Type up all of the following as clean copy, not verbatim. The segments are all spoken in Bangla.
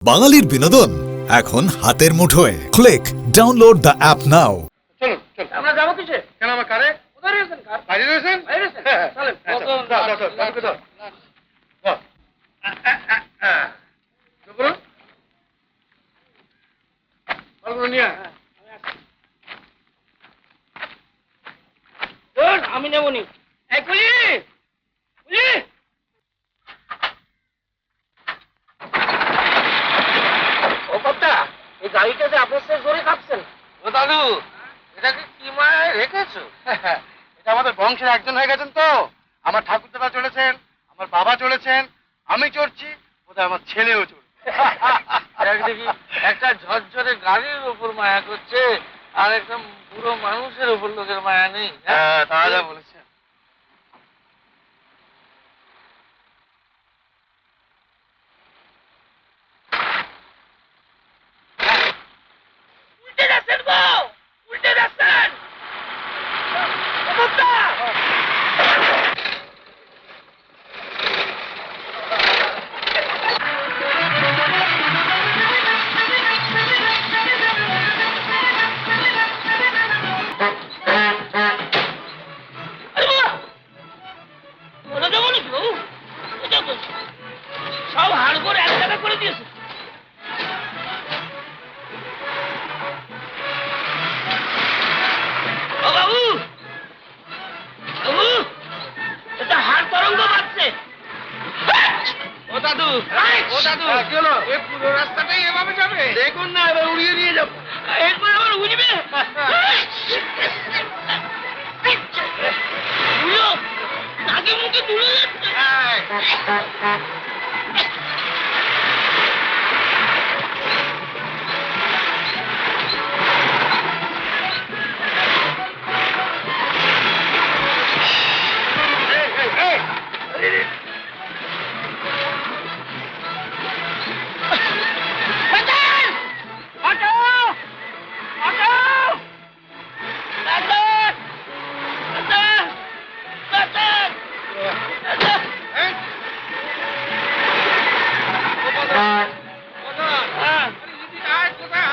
বাঙালির বিনোদন এখন হাতের মুঠোয়। ক্লিক ডাউনলোড দ্য অ্যাপ নাও। চলুন চলুন আমরা যাবো কিসে? কেন আমার কারে? কোথায় রয়েছেন? কার বাইরে রয়েছেন? বাইরে রয়েছেন? চলেন। আমি নেবনি। এই কুলি কুলি ও কর্তা, এই গাড়িটা যে আপনার সে জোরে কাঁপছেন। ও দাদু, এটাকে কি মায় রেখেছো? এটা আমাদের বংশের একজন হয়ে গেছেন তো। আমার ঠাকুরদাদা চলেছেন, আমার বাবা চলেছেন, আমি চড়ছি, বোধহয় আমার ছেলেও চড়ছে। দেখি একটা ঝরঝরে গাড়ির উপর মায়া করছে, আর একটা বুড়ো মানুষের উপর লোকের মায়া নেই। হ্যাঁ, তা যা বলেছেন। উল্টে যাচ্ছেন গো, উল্টে যাচ্ছেন। সব হাড় করে এক জায়গা করে দিয়েছে। ও বাবু, বাবু, এটা হাড় তরঙ্গ বাজছে। ও দাদু, ও দাদু, কি হলো? এই পুরো রাস্তাটাই এভাবে যাবে? দেখুন না, এবার উড়িয়ে নিয়ে যাবো। এরপর আবার উড়িবে? উড়িও, নাকে মুখে তুলে যাচ্ছে।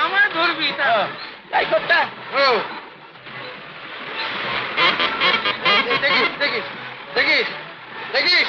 আমায় ধরবি তাই করতে। দেখিস দেখিস দেখিস দেখিস।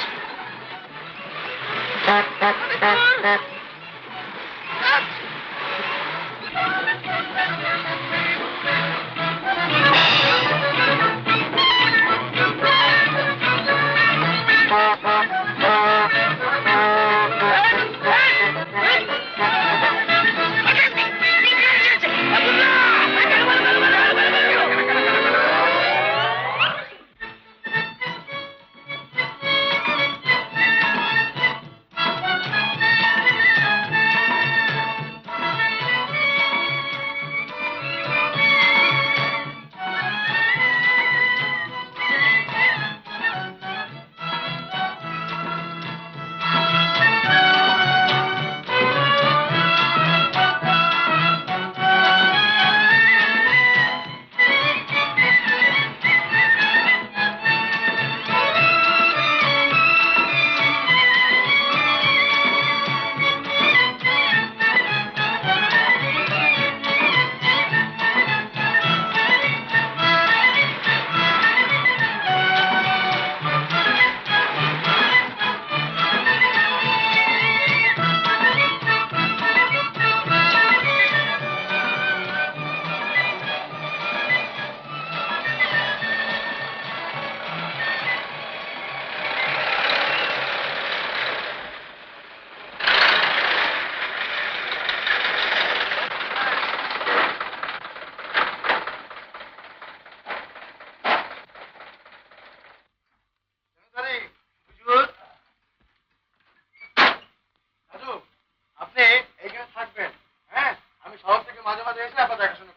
আপনি এইখানে থাকবেন, হ্যাঁ? আমি শহর থেকে মাঝে মাঝে এসে আপনার দেখাশোনা